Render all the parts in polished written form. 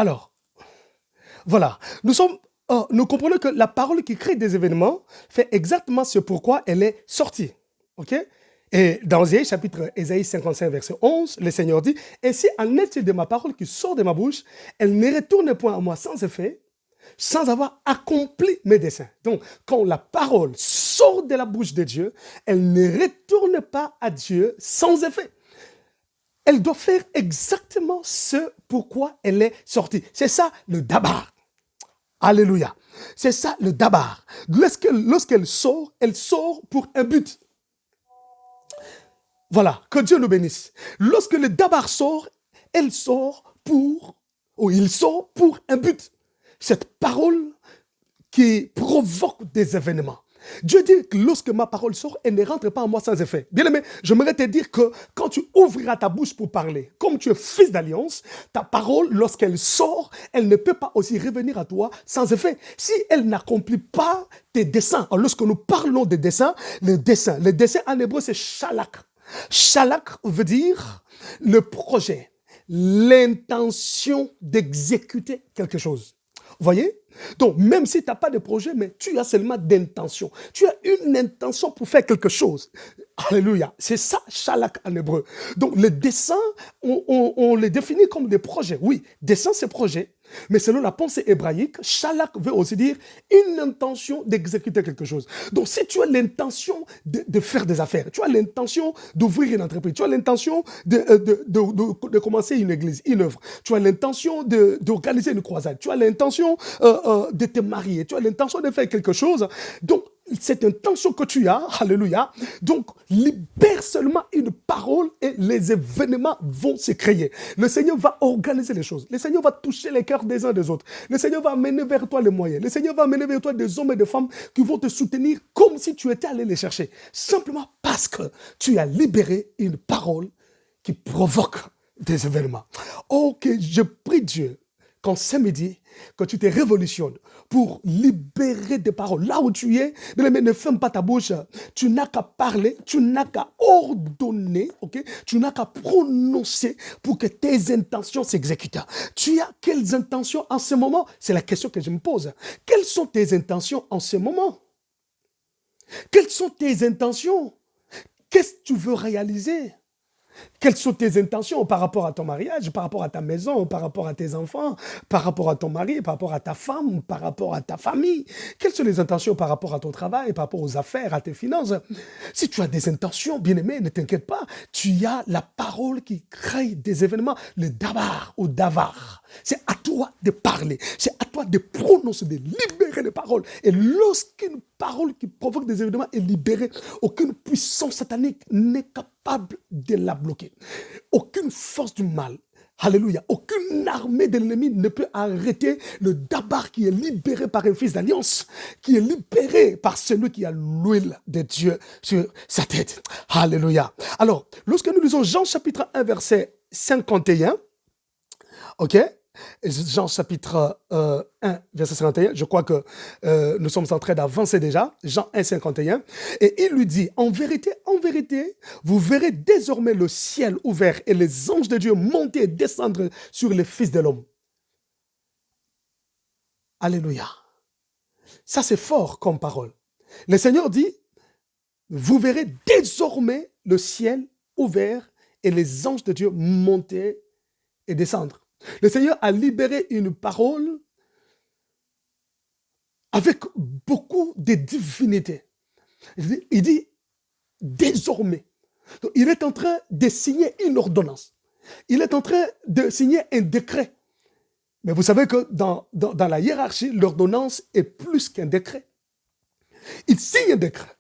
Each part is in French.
Alors, voilà. Nous comprenons que la parole qui crée des événements fait exactement ce pourquoi elle est sortie. OK? Et dans Ésaïe 55, verset 11, le Seigneur dit, « Ainsi en est-il de ma parole qui sort de ma bouche, elle ne retourne point à moi sans effet, sans avoir accompli mes desseins. » Donc, quand la parole sort de la bouche de Dieu, elle ne retourne pas à Dieu sans effet. Elle doit faire exactement ce pourquoi elle est sortie. C'est ça le dabar. Alléluia. C'est ça le dabar. Lorsqu'elle sort pour un but. Voilà, que Dieu nous bénisse. Lorsque le dabar sort, il sort pour un but. Cette parole qui provoque des événements. Dieu dit que lorsque ma parole sort, elle ne rentre pas en moi sans effet. Bien aimé, j'aimerais te dire que quand tu ouvriras ta bouche pour parler, comme tu es fils d'alliance, ta parole, lorsqu'elle sort, elle ne peut pas aussi revenir à toi sans effet. Si elle n'accomplit pas tes desseins, lorsque nous parlons des desseins, le dessein en hébreu c'est shalak. Shalak veut dire le projet, l'intention d'exécuter quelque chose. Vous voyez? Donc, même si tu n'as pas de projet, mais tu as seulement d'intention. Tu as une intention pour faire quelque chose. Alléluia. C'est ça, shalak en hébreu. Donc, le dessein, on les définit comme des projets. Oui, dessein, c'est projet. Mais selon la pensée hébraïque, shalak veut aussi dire une intention d'exécuter quelque chose. Donc, si tu as l'intention de faire des affaires, tu as l'intention d'ouvrir une entreprise, tu as l'intention de commencer une église, une œuvre, tu as l'intention d'organiser une croisade, tu as l'intention de te marier, tu as l'intention de faire quelque chose, donc cette intention que tu as, alléluia, donc libère seulement une parole et les événements vont se créer. Le Seigneur va organiser les choses. Le Seigneur va toucher les cœurs des uns des autres. Le Seigneur va amener vers toi les moyens. Le Seigneur va amener vers toi des hommes et des femmes qui vont te soutenir comme si tu étais allé les chercher. Simplement parce que tu as libéré une parole qui provoque des événements. Oh, que je prie Dieu qu'en ce midi, que tu te révolutionnes pour libérer des paroles. Là où tu es, ne ferme pas ta bouche. Tu n'as qu'à parler, tu n'as qu'à ordonner, okay? Tu n'as qu'à prononcer pour que tes intentions s'exécutent. Tu as quelles intentions en ce moment? C'est la question que je me pose. Quelles sont tes intentions en ce moment? Quelles sont tes intentions? Qu'est-ce que tu veux réaliser? Quelles sont tes intentions par rapport à ton mariage, par rapport à ta maison, par rapport à tes enfants, par rapport à ton mari, par rapport à ta femme, par rapport à ta famille? Quelles sont les intentions par rapport à ton travail, par rapport aux affaires, à tes finances? Si tu as des intentions, bien-aimé, ne t'inquiète pas. Tu as la parole qui crée des événements, le dabar ou davar. C'est à toi de parler, c'est à toi de prononcer, de libérer les paroles. Et lorsqu'une parole qui provoque des événements est libérée, aucune puissance satanique n'est capable de la bloquer. Aucune force du mal, alléluia, aucune armée de l'ennemi ne peut arrêter le dabar qui est libéré par un fils d'alliance, qui est libéré par celui qui a l'huile de Dieu sur sa tête. Alléluia. Alors, lorsque nous lisons Jean chapitre 1, verset 51, ok? Jean chapitre 1, verset 51, je crois que nous sommes en train d'avancer déjà, Jean 1, 51, et il lui dit, en vérité, vous verrez désormais le ciel ouvert et les anges de Dieu monter et descendre sur les fils de l'homme. Alléluia. Ça c'est fort comme parole. Le Seigneur dit, vous verrez désormais le ciel ouvert et les anges de Dieu monter et descendre. Le Seigneur a libéré une parole avec beaucoup de divinité. Il dit désormais. Donc, il est en train de signer une ordonnance. Il est en train de signer un décret. Mais vous savez que dans la hiérarchie, l'ordonnance est plus qu'un décret. Il signe un décret.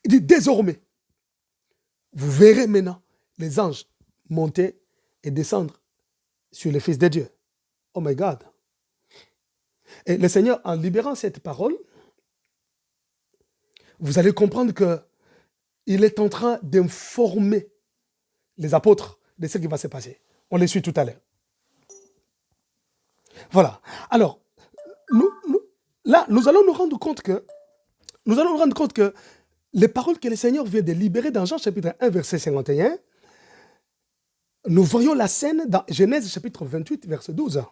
Il dit désormais. Vous verrez maintenant les anges monter et descendre sur les fils de Dieu. Oh my God. Et le Seigneur, en libérant cette parole, vous allez comprendre qu'il est en train d'informer les apôtres de ce qui va se passer. On les suit tout à l'heure. Voilà. Alors, nous allons nous rendre compte que les paroles que le Seigneur vient de libérer dans Jean chapitre 1, verset 51, Nous voyons la scène dans Genèse chapitre 28, verset 12.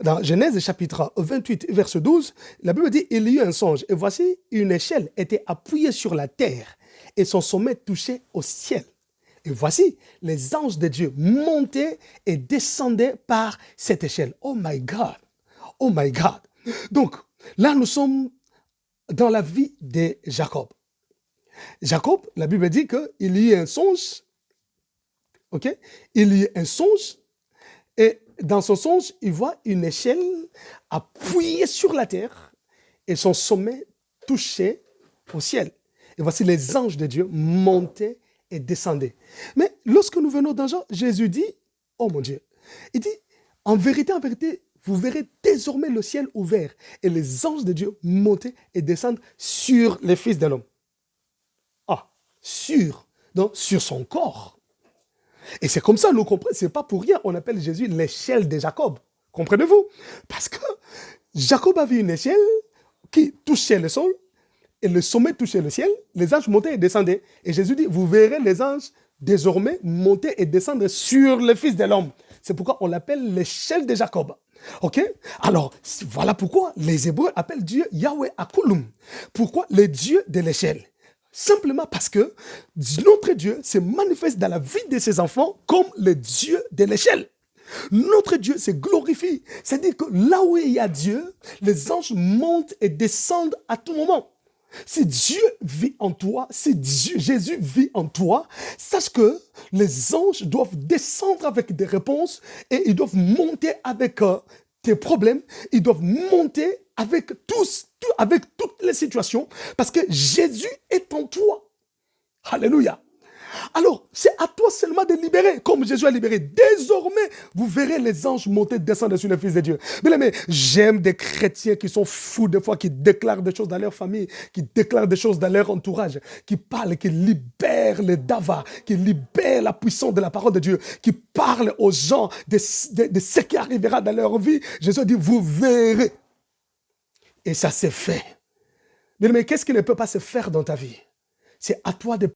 Dans Genèse chapitre 28, verset 12, la Bible dit, il y eut un songe, et voici une échelle était appuyée sur la terre, et son sommet touchait au ciel. Et voici, les anges de Dieu montaient et descendaient par cette échelle. Oh my God! Oh my God! Donc, là, nous sommes dans la vie de Jacob. Jacob, la Bible dit qu'il y a un songe, ok? Il y a un songe, et dans son songe, il voit une échelle appuyée sur la terre et son sommet touché au ciel. Et voici les anges de Dieu montaient et descendaient. Mais lorsque nous venons dans Jean, Jésus dit, oh mon Dieu, il dit, en vérité, vous verrez désormais le ciel ouvert et les anges de Dieu monter et descendre sur les fils de l'homme. Ah, donc sur son corps. Et c'est comme ça, nous comprenons, c'est pas pour rien, on appelle Jésus l'échelle de Jacob. Comprenez-vous? Parce que Jacob avait une échelle qui touchait le sol, et le sommet touchait le ciel, les anges montaient et descendaient. Et Jésus dit, vous verrez les anges désormais monter et descendre sur le Fils de l'homme. C'est pourquoi on l'appelle l'échelle de Jacob. Ok? Alors, voilà pourquoi les Hébreux appellent Dieu Yahweh Akulum. Pourquoi le Dieu de l'échelle? Simplement parce que notre Dieu se manifeste dans la vie de ses enfants comme le Dieu de l'échelle. Notre Dieu se glorifie. C'est-à-dire que là où il y a Dieu, les anges montent et descendent à tout moment. Si Dieu vit en toi, si Jésus vit en toi, sache que les anges doivent descendre avec des réponses et ils doivent monter avec tes problèmes, ils doivent monter avec avec toutes les situations parce que Jésus est en toi. Alléluia. Alors, c'est à toi seulement de libérer, comme Jésus a libéré. Désormais, vous verrez les anges monter, descendre sur le Fils de Dieu. Mais j'aime des chrétiens qui sont fous des fois, qui déclarent des choses dans leur famille, qui déclarent des choses dans leur entourage, qui parlent, qui libèrent les davas, qui libèrent la puissance de la parole de Dieu, qui parlent aux gens de ce qui arrivera dans leur vie. Jésus dit, vous verrez. Et ça s'est fait. Mais qu'est-ce qui ne peut pas se faire dans ta vie? C'est à toi de